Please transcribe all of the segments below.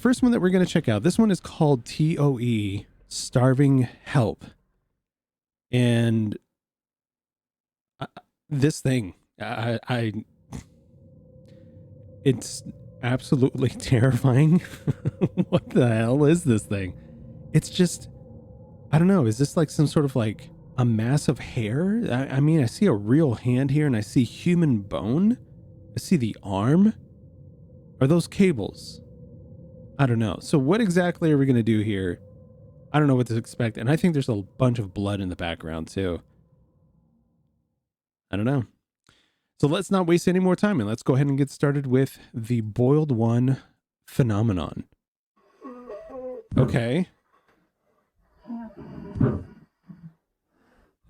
First one that we're going to check out, this one is called t.o.e, starving help. And this thing, it's absolutely terrifying. What the hell is this thing? It's just, I don't know. Is this like some sort of like a mass of hair? I mean, I see a real hand here and I see human bone. I see the arm. Are those cables? I don't know. So what exactly are we going to do here? I don't know what to expect. And I think there's a bunch of blood in the background too. I don't know. So let's not waste any more time and let's go ahead and get started with the boiled one phenomenon. Okay.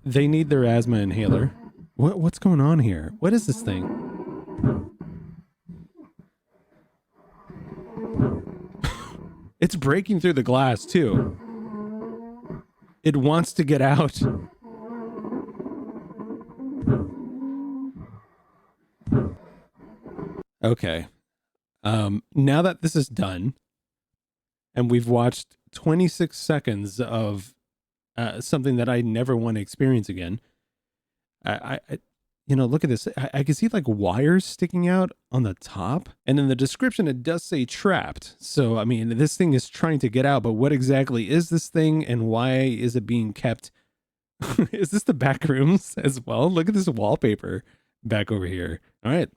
They need their asthma inhaler. What's going on here? What is this thing? It's breaking through the glass too. It wants to get out. Okay. Now that this is done and we've watched 26 seconds of something that I never want to experience again, I you know, look at this. I can see like wires sticking out on the top. And in the description, it does say trapped. So, I mean, this thing is trying to get out, but what exactly is this thing and why is it being kept? Is this the back rooms as well? Look at this wallpaper back over here. All right,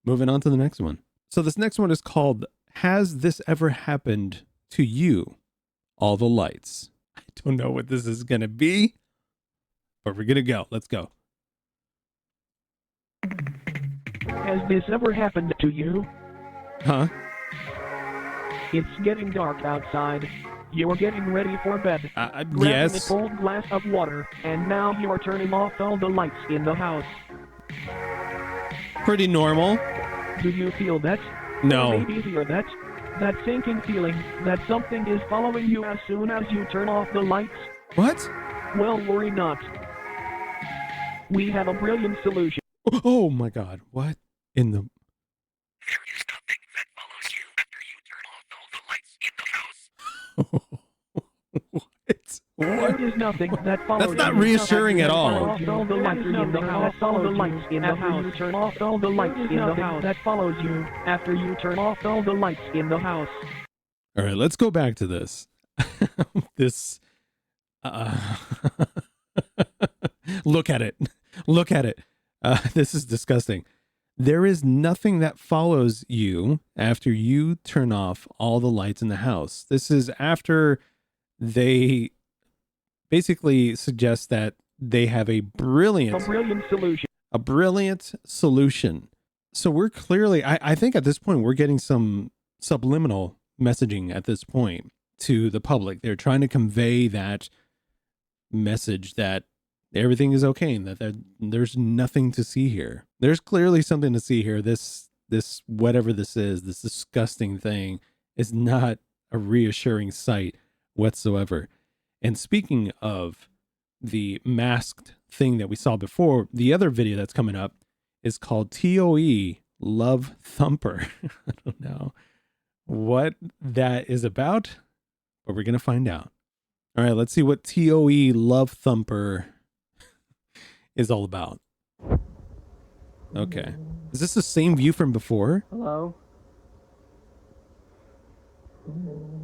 moving on to the next one. So this next one is called, Has This Ever Happened to You? All the lights. I don't know what this is going to be, but we're going to go. Let's go. Has this ever happened to you? Huh? It's getting dark outside. You're getting ready for bed. Grabbing Yes. a cold glass of water, and now you're turning off all the lights in the house. Pretty normal. Do you feel that? No. Or maybe hear that? That sinking feeling that something is following you as soon as you turn off the lights? What? Well, worry not. We have a brilliant solution. Oh my God. What in the... There is nothing that follows you after you turn off all the lights in the house. What? There is nothing that follows you. That's not reassuring at all. Turn off all the lights in the house. All the lights in the house. You turn off all the lights in the house. That follows you after you turn off all the lights in the house. All right, let's go back to this. This... Look at it. Look at it. This is disgusting. There is nothing that follows you after you turn off all the lights in the house. This is after they basically suggest that they have a brilliant solution. A brilliant solution. So we're clearly, I think at this point, we're getting some subliminal messaging at this point to the public. They're trying to convey that message that everything is okay and that there's nothing to see here. There's clearly something to see here. This whatever this is, this disgusting thing is not a reassuring sight whatsoever. And speaking of the masked thing that we saw before, the other video that's coming up is called t.o.e, Love Thumper. I don't know what that is about, but we're going to find out. All right, let's see what t.o.e, Love Thumper is all about. Okay. Is this the same view from before? Hello?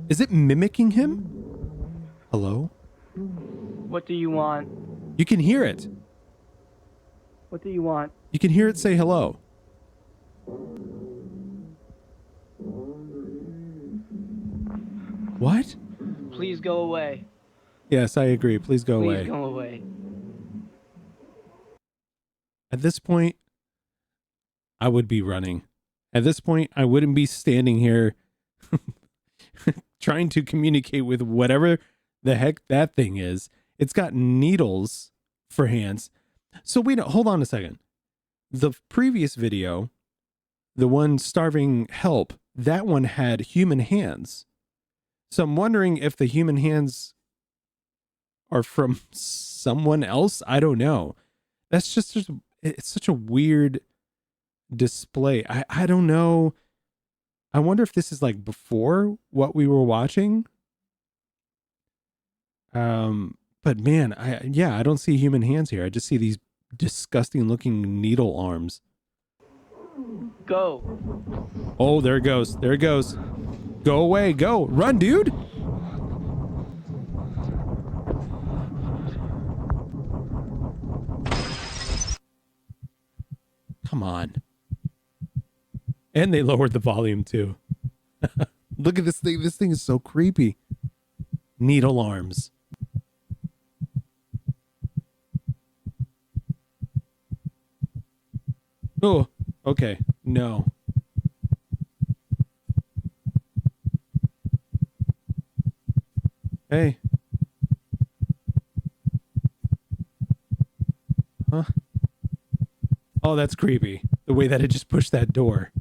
Is it mimicking him? Hello? What do you want? You can hear it. What do you want? You can hear it say hello. What? Please go away. Yes, I agree. Please go away. Please go away. At this point, I would be running. At this point, I wouldn't be standing here trying to communicate with whatever the heck that thing is. It's got needles for hands. So wait, hold on a second. The previous video, the one starving help, that one had human hands. So I'm wondering if the human hands are from someone else. I don't know. That's just it's such a weird display. I don't know. I wonder if this is like before what we were watching. But man, I don't see human hands here. I just see these disgusting looking needle arms. Go. Oh, there it goes. There it goes. Go away. Go. Run, dude. Come on. And they lowered the volume too. Look at this thing. This thing is so creepy. Needle arms. Oh, okay. No. Hey. Huh? Oh, that's creepy. The way that it just pushed that door.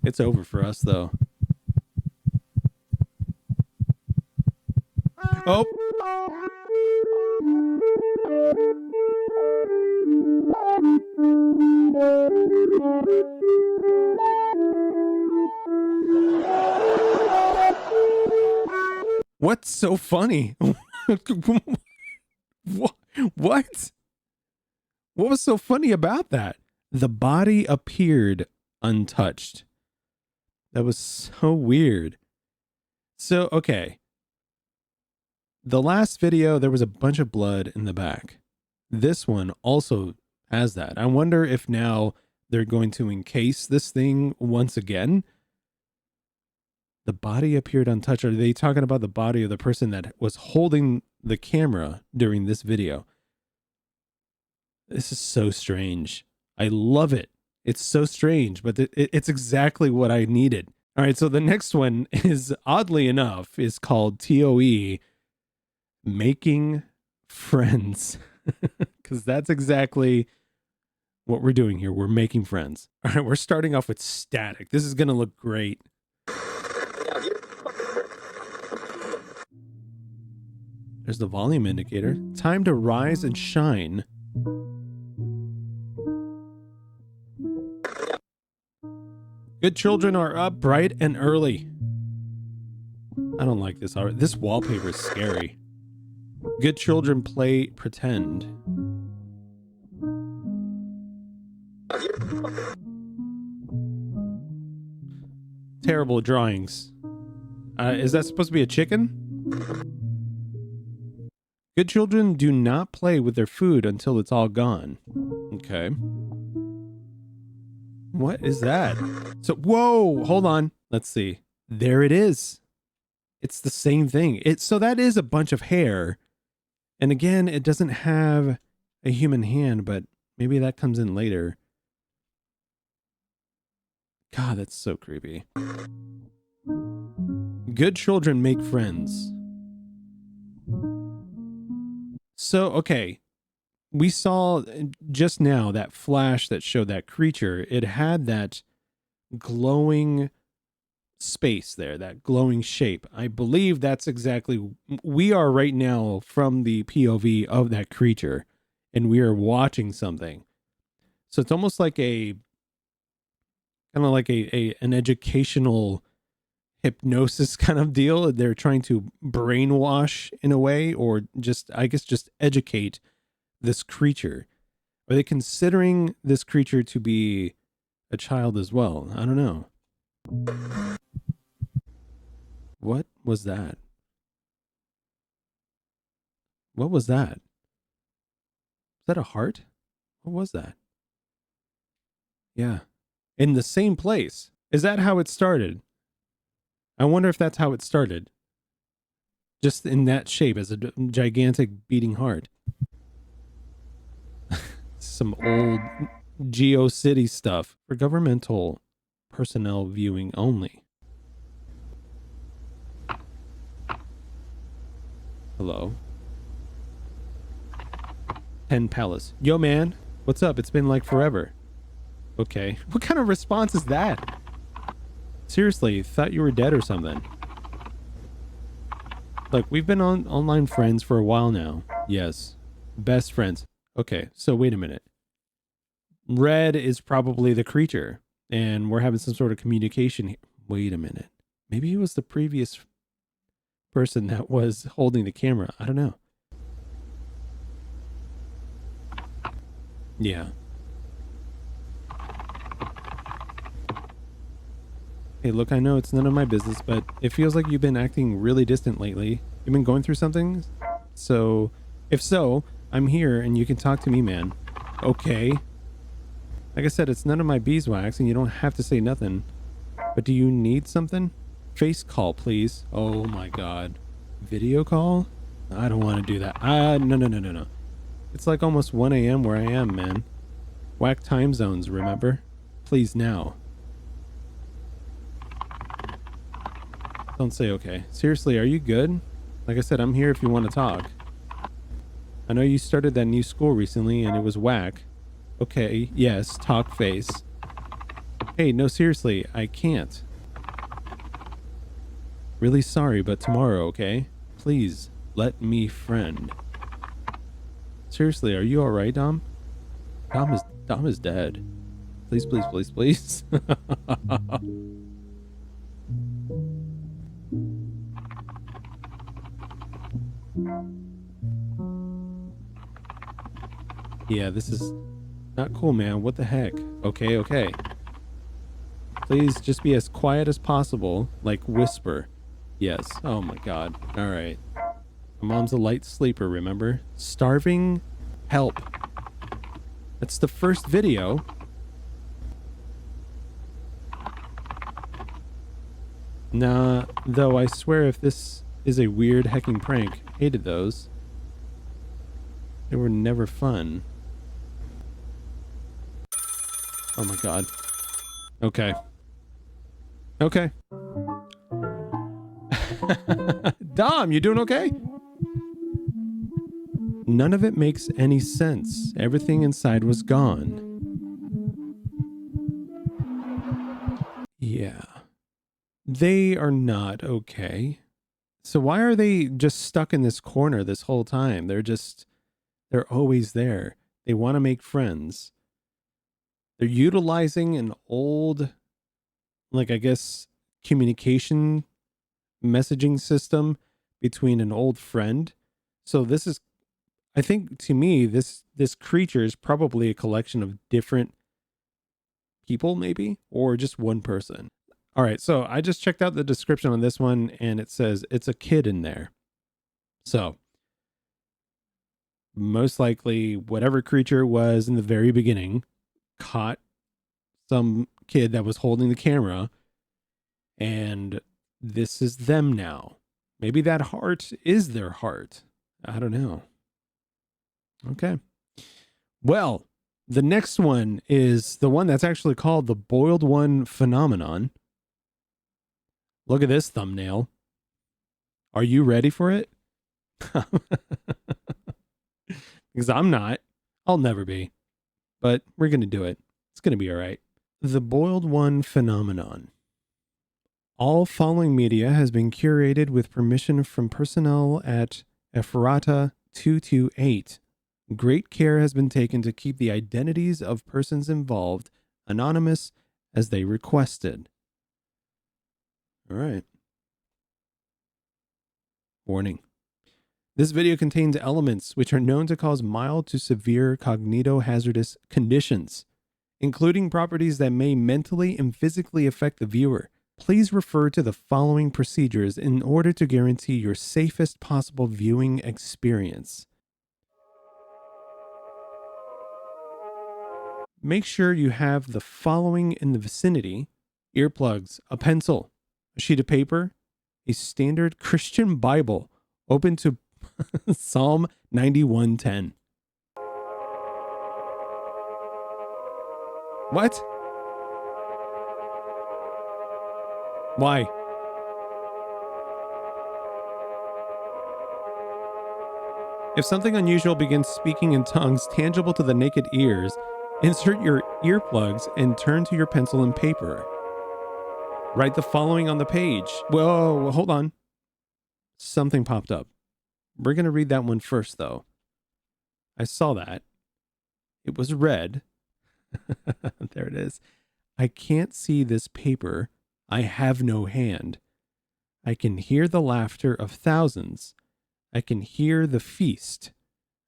It's over for us, though. Oh. What's so funny? What? What was so funny about that? The body appeared untouched. That was so weird. So, okay. The last video, there was a bunch of blood in the back. This one also has that. I wonder if now they're going to encase this thing once again. The body appeared untouched. Are they talking about the body of the person that was holding the camera during this video? This is so strange. I love it. It's so strange, but it's exactly what I needed. All right, so the next one is, oddly enough, is called t.o.e. Making Friends. Because that's exactly what we're doing here. We're making friends. All right, we're starting off with static. This is going to look great. There's the volume indicator. Time to rise and shine. Good children are up bright and early. I don't like this. This wallpaper is scary. Good children play pretend. Terrible drawings. Is that supposed to be a chicken? Good children do not play with their food until it's all gone. Okay. What is that? So, whoa, hold on. Let's see. There it is. It's the same thing. So that is a bunch of hair. And again, it doesn't have a human hand, but maybe that comes in later. God, that's so creepy. Good children make friends. So, okay. We saw just now that flash that showed that creature. It had that glowing space there, that glowing shape. I believe that's exactly, we are right now from the POV of that creature, and we are watching something. So it's almost like an educational hypnosis kind of deal. They're trying to brainwash in a way, or just, I guess, just educate this creature. Are they considering this creature to be a child as well? I don't know. What was that? What was that? Is that a heart? What was that? Yeah. In the same place. Is that how it started? I wonder if that's how it started. Just in that shape, as a gigantic beating heart. Some old GeoCity stuff for governmental personnel viewing only. Hello. Pen Palace. Yo, man. What's up? It's been like forever. Okay. What kind of response is that? Seriously, thought you were dead or something. Look, we've been online friends for a while now. Yes. Best friends. Okay, so wait a minute. Red is probably the creature. and we're having some sort of communication here. Wait a minute. Maybe it was the previous person that was holding the camera. I don't know. Yeah. Hey, look, I know it's none of my business, but it feels like you've been acting really distant lately. You've been going through something? So, if so, I'm here and you can talk to me, man. Okay. Like I said, it's none of my beeswax and you don't have to say nothing. But do you need something? Face call, please. Oh my God. Video call? I don't want to do that. No. It's like almost 1 a.m. where I am, man. Whack time zones, remember? Please now. Don't say okay. Seriously, are you good? Like I said, I'm here if you want to talk. I know you started that new school recently and it was whack. Okay, yes, talk face. Hey, no, seriously, I can't. Really sorry, but tomorrow, okay? Please, let me friend. Seriously, are you alright, Dom? Dom is dead. Please, please, please, please. Yeah, this is not cool, man. What the heck? Okay. Please just be as quiet as possible, like whisper. Yes. Oh my God. All right. My mom's a light sleeper, remember? Starving? Help. That's the first video. Nah, though I swear if this is a weird hecking prank, hated those. They were never fun. Oh my God. Okay. Dom, you doing okay? None of it makes any sense. Everything inside was gone. Yeah. They are not okay. So why are they just stuck in this corner this whole time? They're always there. They want to make friends. They're utilizing an old, like, I guess, communication messaging system between an old friend. So this is, I think, to me, this creature is probably a collection of different people, maybe, or just one person. All right, so I just checked out the description on this one and it says it's a kid in there. So most likely whatever creature was in the very beginning caught some kid that was holding the camera, and this is them now. Maybe that heart is their heart. I don't know. Okay. Well, the next one is the one that's actually called the boiled one phenomenon. Look at this thumbnail. Are you ready for it? Because I'm not. I'll never be. But we're going to do it. It's going to be all right. The boiled one phenomenon. All following media has been curated with permission from personnel at Ephrata 228. Great care has been taken to keep the identities of persons involved anonymous as they requested. All right. Warning. This video contains elements which are known to cause mild to severe cognitohazardous conditions, including properties that may mentally and physically affect the viewer. Please refer to the following procedures in order to guarantee your safest possible viewing experience. Make sure you have the following in the vicinity: earplugs, a pencil, a sheet of paper, a standard Christian Bible open to Psalm 91:10. What? Why? If something unusual begins speaking in tongues tangible to the naked ears, insert your earplugs and turn to your pencil and paper. Write the following on the page. Whoa, hold on. Something popped up. We're going to read that one first, though. I saw that. It was red. There it is. I can't see this paper. I have no hand. I can hear the laughter of thousands. I can hear the feast.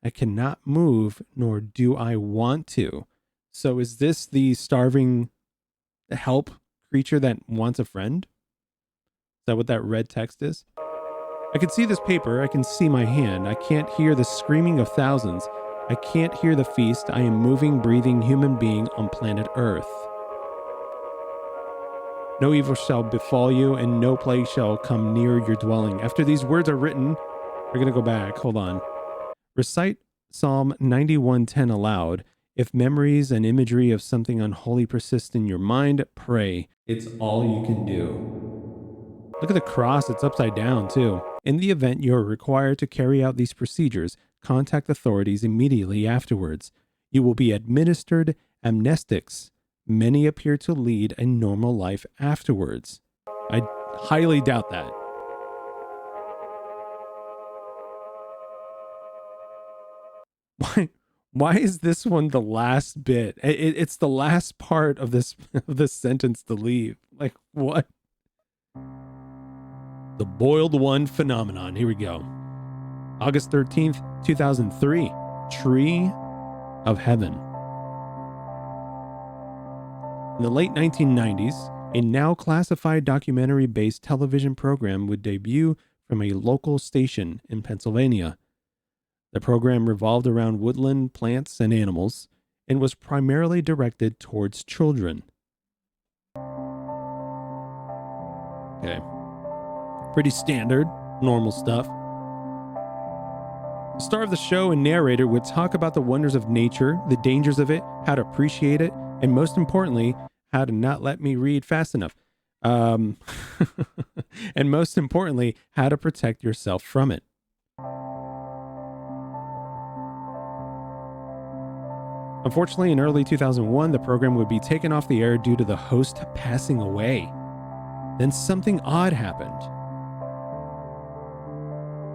I cannot move, nor do I want to. So is this the starving help creature that wants a friend? Is that what that red text is? I can see this paper. I can see my hand. I can't hear the screaming of thousands. I can't hear the feast. I am moving, breathing human being on planet Earth. No evil shall befall you, and no plague shall come near your dwelling. After these words are written, we're going to go back. Hold on. Recite Psalm 91:10 aloud. If memories and imagery of something unholy persist in your mind, pray. It's all you can do. Look at the cross. It's upside down, too. In the event you are required to carry out these procedures, contact authorities immediately afterwards. You will be administered amnestics. Many appear to lead a normal life afterwards. I highly doubt that. Why is this one the last bit? It's the last part of this sentence to leave. Like, what? The boiled one phenomenon. Here we go. August 13th, 2003. Tree of Heaven. In the late 1990s, a now classified documentary-based television program would debut from a local station in Pennsylvania. The program revolved around woodland plants and animals and was primarily directed towards children. Okay. Pretty standard, normal stuff. The star of the show and narrator would talk about the wonders of nature, the dangers of it, how to appreciate it, and most importantly, how to not let me read fast enough. And most importantly, how to protect yourself from it. Unfortunately, in early 2001, the program would be taken off the air due to the host passing away. Then something odd happened.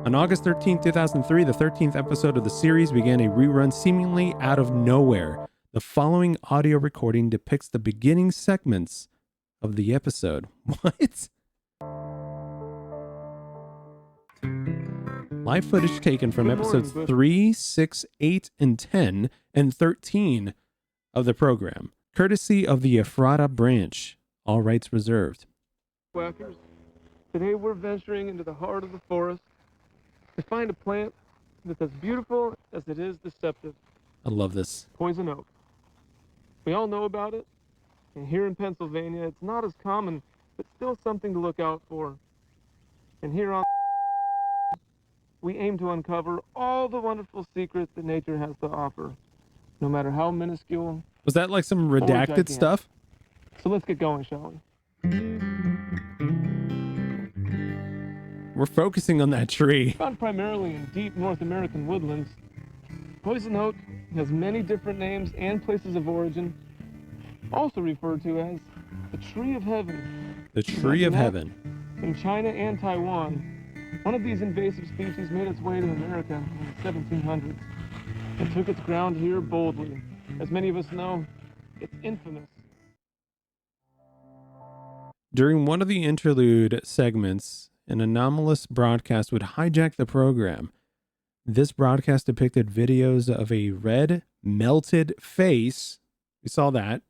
On August 13, 2003, the 13th episode of the series began a rerun seemingly out of nowhere. The following audio recording depicts the beginning segments of the episode. What? Live footage taken from episodes 3, 6, 8, and 10, and 13 of the program, courtesy of the Ephrata branch. All rights reserved. Whackers. Today we're venturing into the heart of the forest to find a plant that's as beautiful as it is deceptive. I love this. Poison oak. We all know about it, and here in Pennsylvania it's not as common, but still something to look out for. And here on we aim to uncover all the wonderful secrets that nature has to offer, no matter how minuscule. Was that like some redacted stuff? So let's get going, shall we? We're focusing on that tree. Found primarily in deep North American woodlands, poison oak has many different names and places of origin, also referred to as the tree of heaven. The tree of heaven. In China and Taiwan, one of these invasive species made its way to America in the 1700s and took its ground here boldly. As many of us know, it's infamous. During one of the interlude segments, an anomalous broadcast would hijack the program. This broadcast depicted videos of a red, melted face. We saw that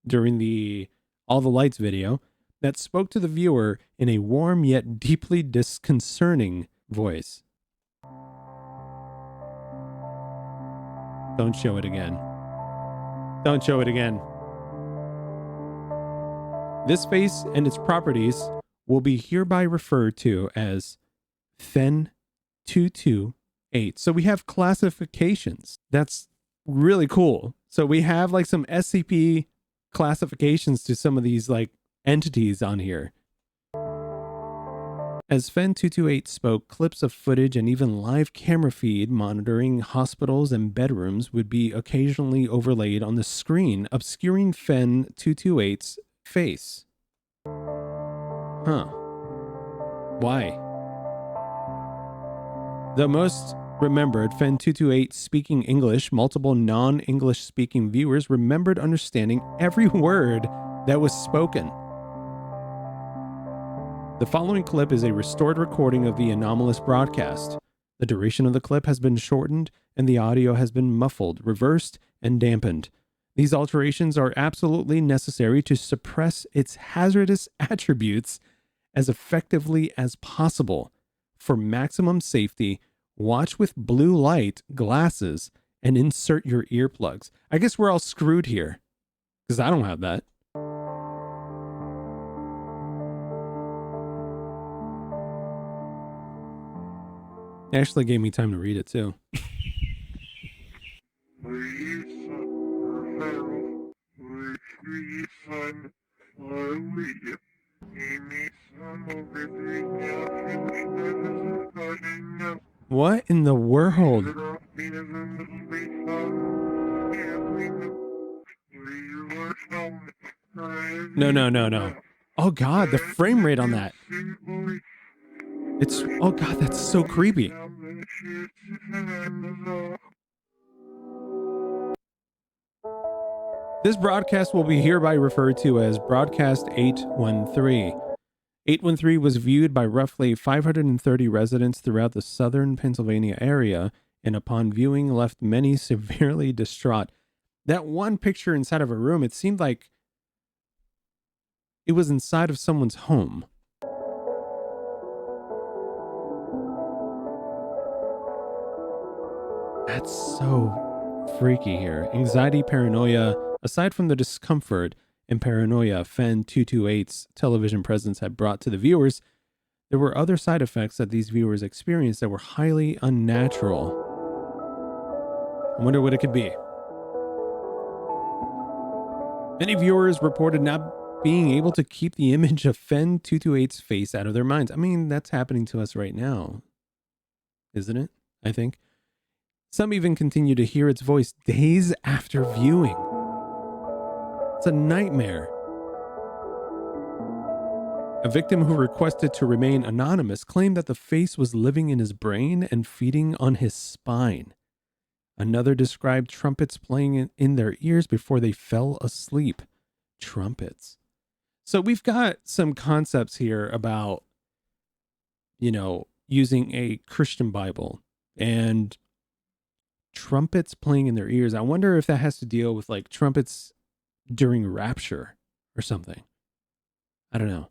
during the All the Lights video that spoke to the viewer in a warm yet deeply disconcerting voice. Don't show it again. Don't show it again. This face and its properties will be hereby referred to as Fen 228. So we have classifications. That's really cool. So we have like some SCP classifications to some of these like entities on here. As Fen 228 spoke, clips of footage and even live camera feed monitoring hospitals and bedrooms would be occasionally overlaid on the screen, obscuring Fen 228's face. Huh. Why? The most remembered, Fen 228 speaking English, multiple non-English speaking viewers remembered understanding every word that was spoken. The following clip is a restored recording of the anomalous broadcast. The duration of the clip has been shortened and the audio has been muffled, reversed, and dampened. These alterations are absolutely necessary to suppress its hazardous attributes as effectively as possible. For maximum safety, watch with blue light glasses and insert your earplugs. I guess we're all screwed here because I don't have that. It actually gave me time to read it too. What in the world? No. Oh God, the frame rate on that. Oh God, that's so creepy. This broadcast will be hereby referred to as Broadcast 813. 813 was viewed by roughly 530 residents throughout the southern Pennsylvania area, and upon viewing left many severely distraught. That one picture inside of a room, it seemed like it was inside of someone's home. That's so freaky here. Anxiety, paranoia, aside from the discomfort and paranoia Fen 228's television presence had brought to the viewers, there were other side effects that these viewers experienced that were highly unnatural. I wonder what it could be. Many viewers reported not being able to keep the image of Fen 228's face out of their minds. I mean, that's happening to us right now, isn't it? I think. Some even continue to hear its voice days after viewing. It's a nightmare. A victim who requested to remain anonymous claimed that the face was living in his brain and feeding on his spine. Another described trumpets playing in their ears before they fell asleep. Trumpets. So we've got some concepts here about, using a Christian Bible and trumpets playing in their ears. I wonder if that has to deal with like trumpets during rapture or something. I don't know.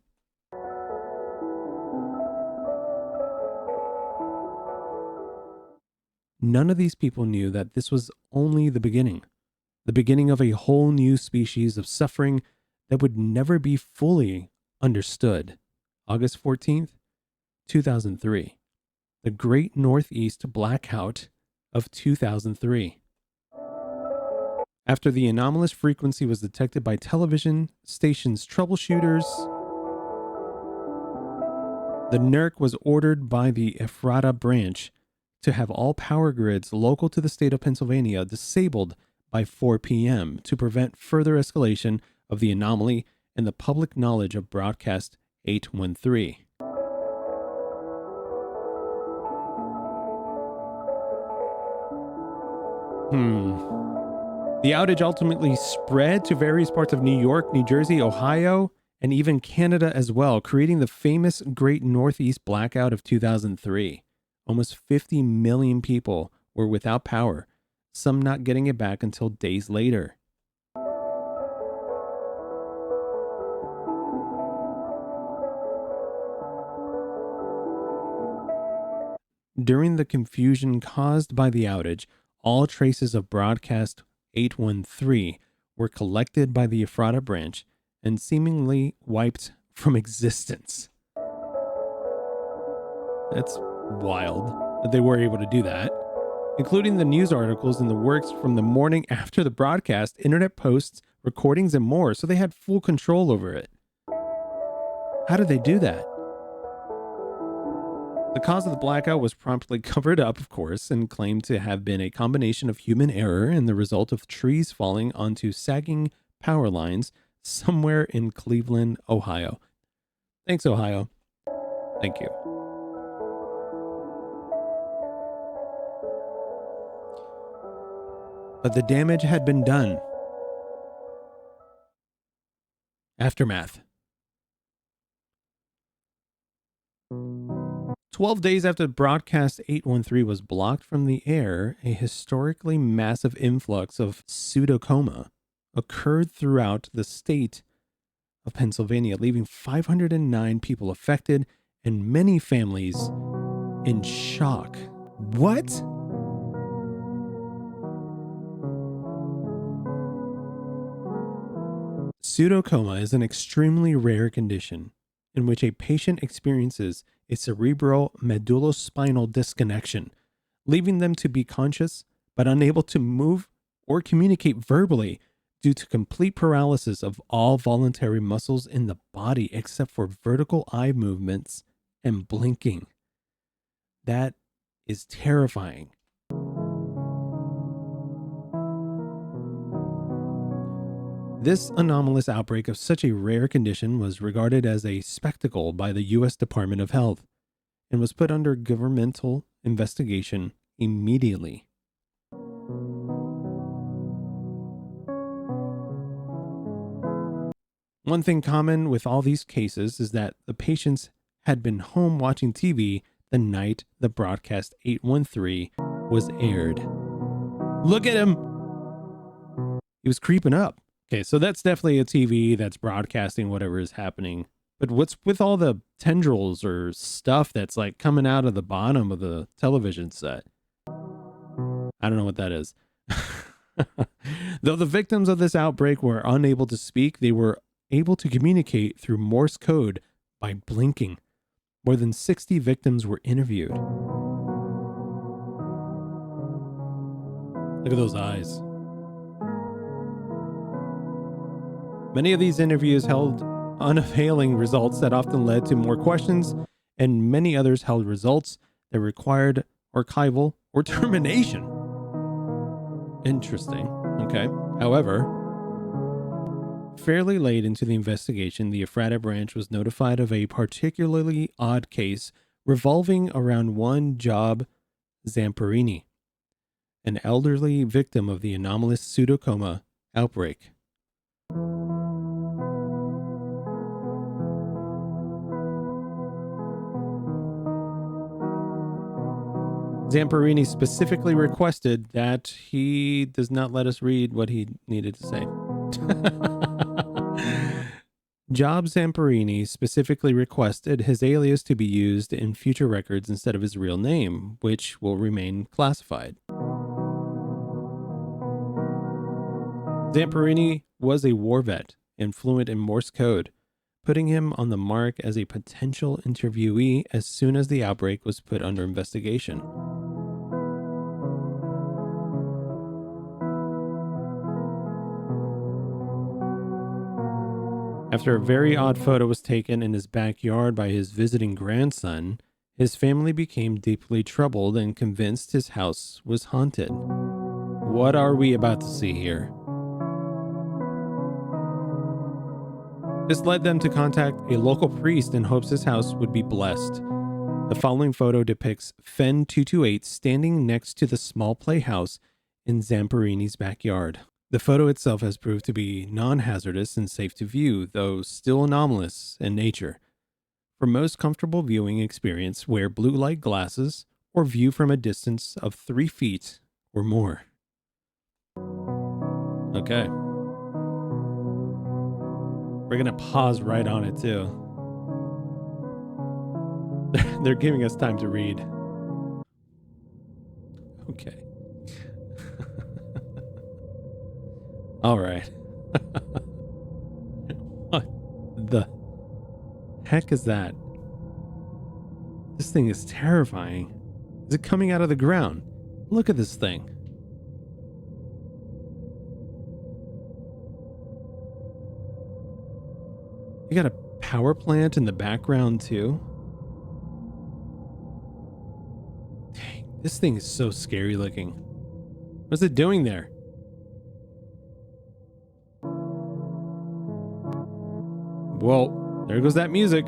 None of these people knew that this was only the beginning of a whole new species of suffering that would never be fully understood. August 14th, 2003. The Great Northeast Blackout of 2003. After the anomalous frequency was detected by television stations' troubleshooters, the NERC was ordered by the Ephrata branch to have all power grids local to the state of Pennsylvania disabled by 4 p.m. to prevent further escalation of the anomaly and the public knowledge of Broadcast 813. The outage ultimately spread to various parts of New York, New Jersey, Ohio, and even Canada as well, creating the famous Great Northeast Blackout of 2003. Almost 50 million people were without power, some not getting it back until days later. During the confusion caused by the outage, all traces of Broadcast 813 were collected by the Ephrata branch and seemingly wiped from existence. That's wild that they were able to do that, including the news articles and the works from the morning after the broadcast, internet posts, recordings, and more, so they had full control over it. How did they do that? The cause of the blackout was promptly covered up, of course, and claimed to have been a combination of human error and the result of trees falling onto sagging power lines somewhere in Cleveland, Ohio. Thanks, Ohio. Thank you. But the damage had been done. Aftermath. 12 days after broadcast 813 was blocked from the air, a historically massive influx of pseudocoma occurred throughout the state of Pennsylvania, leaving 509 people affected and many families in shock. What? Pseudocoma is an extremely rare condition in which a patient experiences a cerebral medullospinal disconnection, leaving them to be conscious but unable to move or communicate verbally due to complete paralysis of all voluntary muscles in the body except for vertical eye movements and blinking. That is terrifying. This anomalous outbreak of such a rare condition was regarded as a spectacle by the U.S. Department of Health and was put under governmental investigation immediately. One thing common with all these cases is that the patients had been home watching TV the night the broadcast 813 was aired. Look at him! He was creeping up. Okay, so that's definitely a TV that's broadcasting whatever is happening. But what's with all the tendrils or stuff that's like coming out of the bottom of the television set? I don't know what that is. Though the victims of this outbreak were unable to speak, they were able to communicate through Morse code by blinking. More than 60 victims were interviewed. Look at those eyes. Many of these interviews held unavailing results that often led to more questions, and many others held results that required archival or termination. Interesting. Okay. However, fairly late into the investigation, the Ephrata branch was notified of a particularly odd case revolving around one Job Zamperini, an elderly victim of the anomalous pseudocoma outbreak. Zamperini specifically requested that he does not let us read what he needed to say. Job Zamperini specifically requested his alias to be used in future records instead of his real name, which will remain classified. Zamperini was a war vet and fluent in Morse code, putting him on the mark as a potential interviewee as soon as the outbreak was put under investigation. After a very odd photo was taken in his backyard by his visiting grandson, his family became deeply troubled and convinced his house was haunted. What are we about to see here? This led them to contact a local priest in hopes his house would be blessed. The following photo depicts Fen 228 standing next to the small playhouse in Zamperini's backyard. The photo itself has proved to be non-hazardous and safe to view, though still anomalous in nature. For most comfortable viewing experience, wear blue light glasses or view from a distance of 3 feet or more. Okay. We're going to pause right on it too. They're giving us time to read. Okay. All right. What the heck is that? This thing is terrifying. Is it coming out of the ground? Look at this thing. You got a power plant in the background too? Dang, this thing is so scary looking. What's it doing there? Well, there goes that music.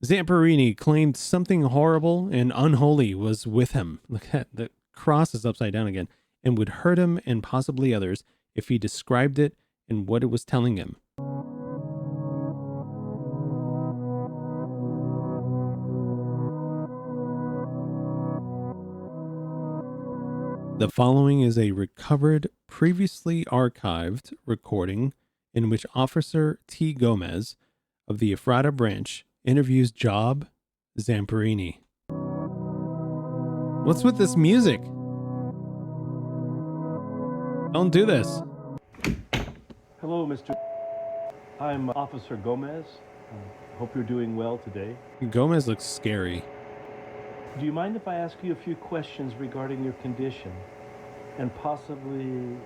Zamperini claimed something horrible and unholy was with him. Look at the cross is upside down again, and would hurt him and possibly others if he described it and what it was telling him. The following is a recovered, previously archived recording in which Officer T. Gomez of the Ephrata branch interviews Job Zamperini. What's with this music? Don't do this. Hello, Mr. I'm Officer Gomez. Hope you're doing well today. Gomez looks scary. Do you mind if I ask you a few questions regarding your condition and possibly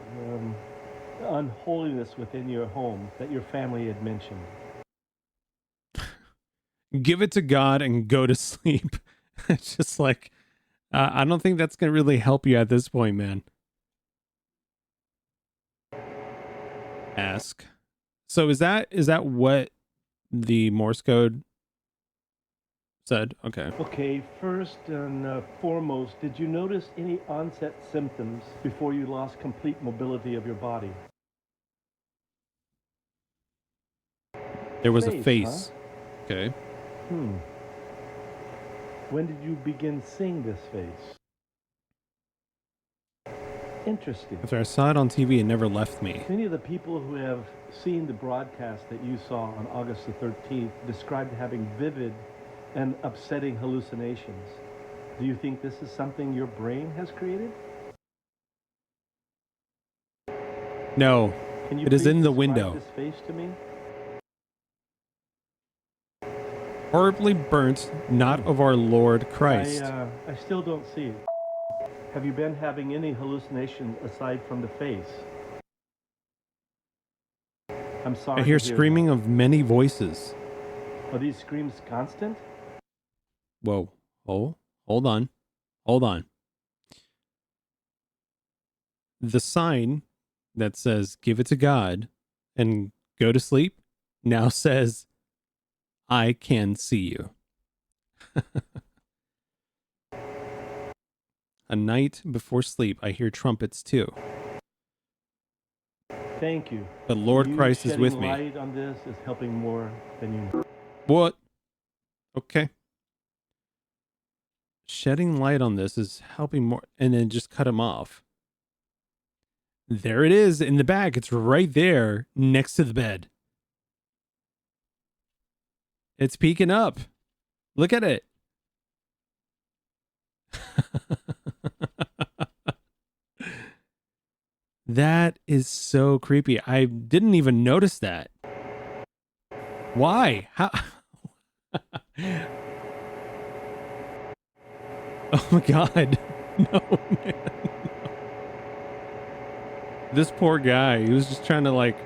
unholiness within your home that your family had mentioned? Give it to God and go to sleep. It's just like, I don't think that's going to really help you at this point, man. Ask. So is that what the Morse code said? Okay. Okay, first and foremost, did you notice any onset symptoms before you lost complete mobility of your body? There was a Face, face. Okay. When did you begin seeing this face? Interesting. After I saw it on TV, it never left me. Many of the people who have seen the broadcast that you saw on August the 13th described having vivid and upsetting hallucinations. Do you think this is something your brain has created? No, Can you it is please in the describe window. this face to me? Horribly burnt, not of our Lord Christ. I still don't see it. Have you been having any hallucination aside from the face? I'm sorry. I hear to hear screaming of many voices. that. Are these screams constant? Whoa. Oh, hold on. Hold on. The sign that says, give it to God and go to sleep, now says, I can see you. A night before sleep, I hear trumpets too. Thank you. But Lord You Christ is with shedding me. light on this is helping more than you know. What? Okay. Shedding light on this is helping more. And then just cut him off. There it is in the back. It's right there next to the bed. It's peeking up. Look at it. That is so creepy. I didn't even notice that. Why? How? Oh my God. No, man. No. This poor guy, he was just trying to like,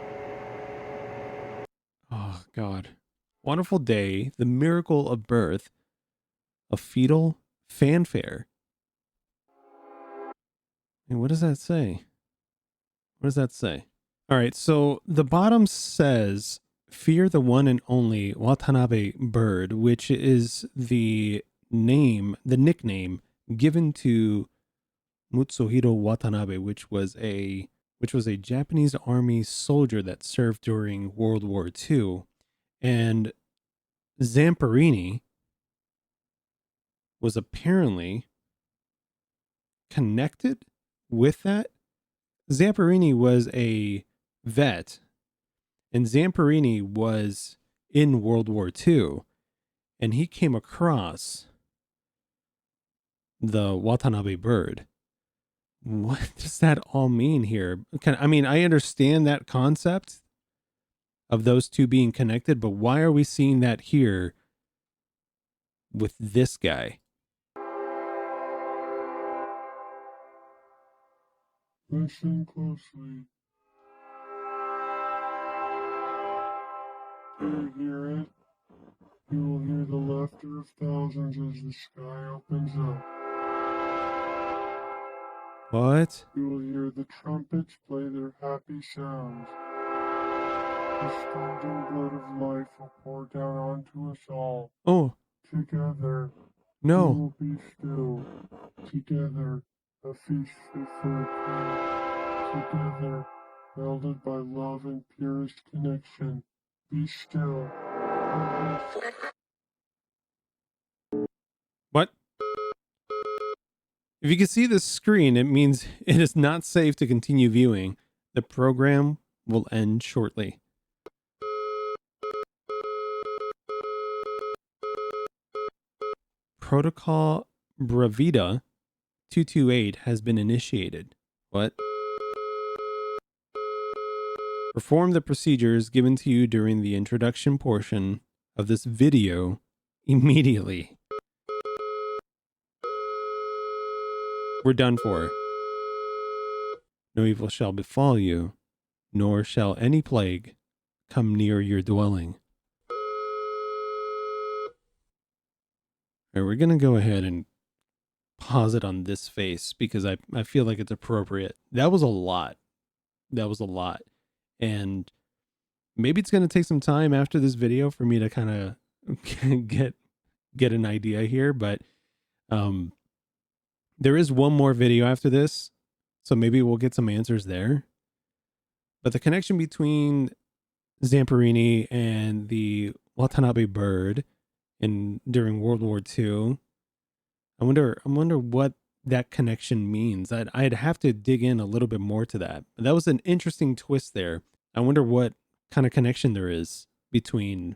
oh God. Wonderful day, the miracle of birth, a fetal fanfare. And what does that say? What does that say? All right, so the bottom says, fear the one and only Watanabe bird, which is the name, the nickname given to Mutsuhiro Watanabe, which was a Japanese army soldier that served during World War II. And Zamperini was apparently connected with that. Zamperini was a vet, and Zamperini was in World War II, and he came across the Watanabe bird. What does that all mean here? I mean, I understand that concept of those two being connected, but why are we seeing that here with this guy? Listen closely. Do you hear it? You will hear the laughter of thousands as the sky opens up. What? You will hear the trumpets play their happy sounds. The scalding blood of life will pour down onto us all. Oh, Together, we no. will be still. Together, a feast fit for a king. Together, welded by love and purest connection. Be still. What? If you can see the screen, it means it is not safe to continue viewing. The program will end shortly. Protocol Bravida 228 has been initiated. What? Perform the procedures given to you during the introduction portion of this video immediately. We're done for. No evil shall befall you, nor shall any plague come near your dwelling. All right, we're going to go ahead and pause it on this face because I feel like it's appropriate. That was a lot. That was a lot. And maybe it's going to take some time after this video for me to kind of get an idea here, but there is one more video after this, so maybe we'll get some answers there. But the connection between Zamperini and the Watanabe bird during World War II, I wonder what that connection means. I'd have to dig in a little bit more to that. But that was an interesting twist there. I wonder what kind of connection there is between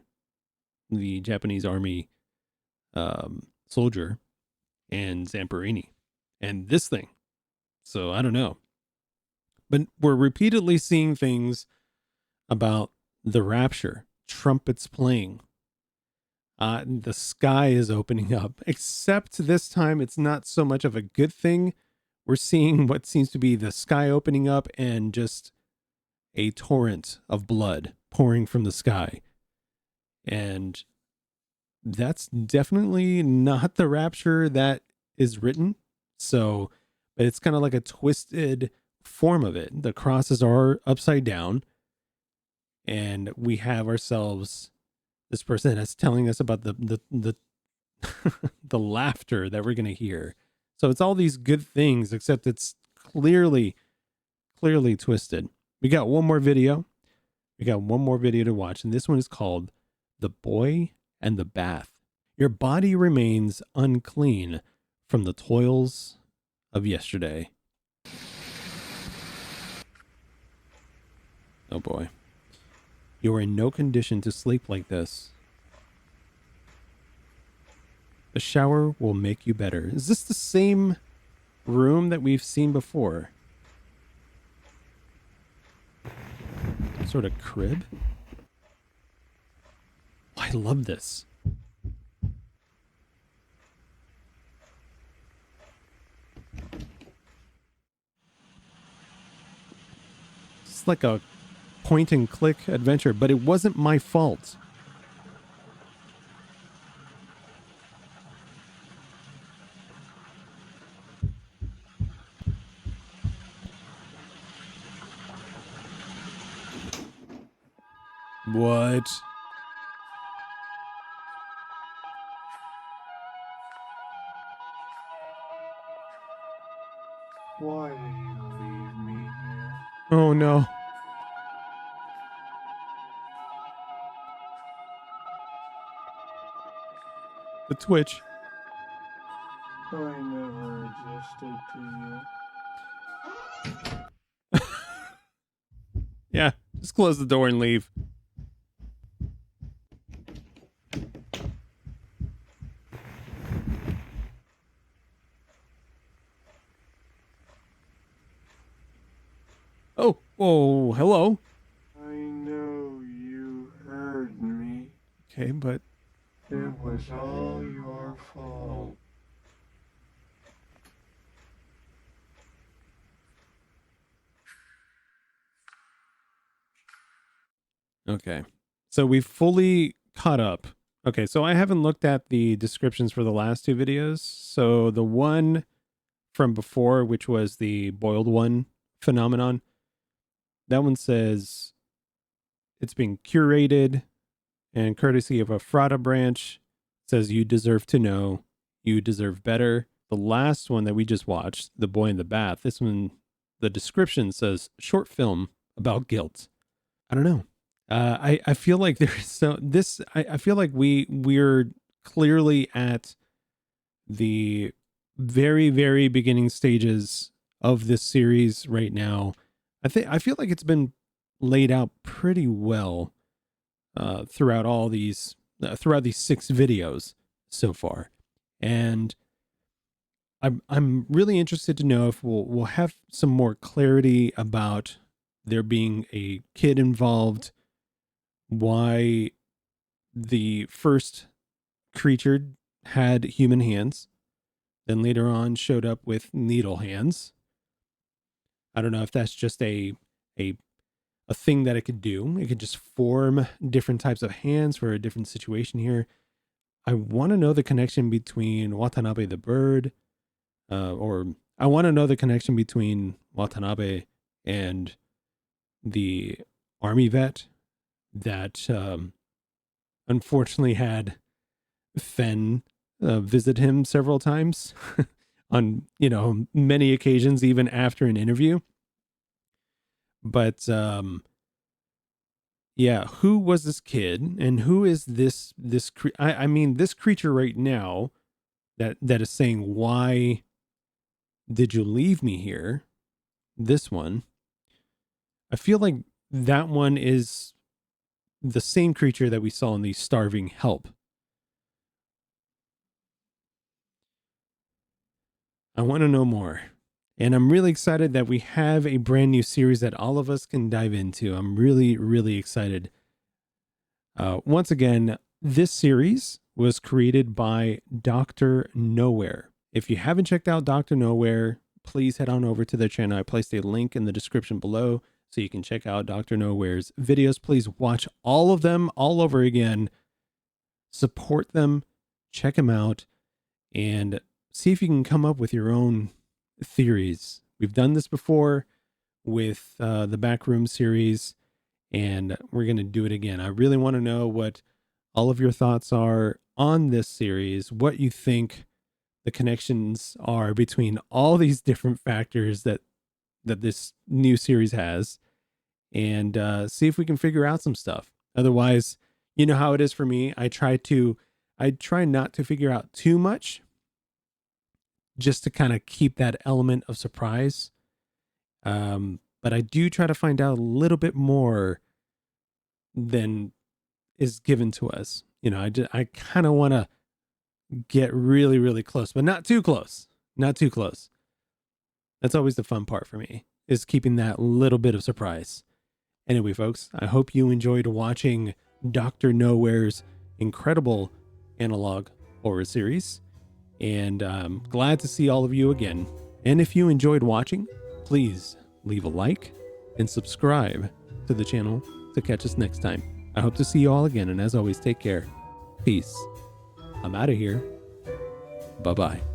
the Japanese army soldier and Zamperini and this thing. So I don't know. But we're repeatedly seeing things about the rapture, trumpets playing. The sky is opening up, except this time it's not so much of a good thing. We're seeing what seems to be the sky opening up and just a torrent of blood pouring from the sky. And that's definitely not the rapture that is written. So it's kind of like a twisted form of it. The crosses are upside down, and we have ourselves this person that's telling us about the the laughter that we're going to hear. So it's all these good things, except it's clearly twisted. We got one more video. We got one more video to watch, and this one is called The Boy and the Bath. Your body remains unclean from the toils of yesterday. Oh boy. You are in no condition to sleep like this. The shower will make you better. Is this the same room that we've seen before? Sort of crib? I love this. It's like a point and click adventure, but it wasn't my fault. What? Why did you leave me here? Oh no. The Twitch. I never existed to you. Yeah, just close the door and leave. Oh, oh, hello. I know you heard me. Okay, but It was all your fault. okay. So we've fully caught up. Okay, so I haven't looked at the descriptions for the last two videos. So the one from before, which was the boiled one phenomenon, that one says it's being curated and courtesy of a Frada branch. Says you deserve to know, you deserve better. The last one that we just watched, The Boy in the Bath, this one, the description says short film about guilt. I don't know. I feel like there's so this. I feel like we're clearly at the very beginning stages of this series right now. I feel like it's been laid out pretty well throughout all these throughout these 6 videos so far, and I'm really interested to know if we'll have some more clarity about there being a kid involved, why the first creature had human hands, then later on showed up with needle hands. I don't know if that's just a thing that it could do. It could just form different types of hands for a different situation here. I want to know the connection between Watanabe the bird, or I want to know the connection between Watanabe and the army vet that unfortunately had Fen visit him several times on, many occasions, even after an interview. But yeah, who was this kid, and who is this I mean, this creature right now that is saying, why did you leave me here? This one, I feel like that one is the same creature that we saw in the Starving Help. I want to know more. And I'm really excited that we have a brand new series that all of us can dive into. I'm really excited. Once again, this series was created by Dr. Nowhere. If you haven't checked out Dr. Nowhere, please head on over to their channel. I placed a link in the description below so you can check out Dr. Nowhere's videos. Please watch all of them all over again. Support them, check them out, and see if you can come up with your own theories. We've done this before with the Backroom series, and we're going to do it again. I really want to know what all of your thoughts are on this series, what you think the connections are between all these different factors that this new series has, and see if we can figure out some stuff. Otherwise, you know how it is for me. I try not to figure out too much, just to kind of keep that element of surprise. But I do try to find out a little bit more than is given to us. I kind of want to get really close, but not too close. Not too close. That's always the fun part for me, is keeping that little bit of surprise. Anyway, folks, I hope you enjoyed watching Dr. Nowhere's incredible analog horror series. And I'm glad to see all of you again. And if you enjoyed watching, please leave a like and subscribe to the channel to catch us next time. I hope to see you all again. And as always, take care. Peace. I'm out of here. Bye-bye.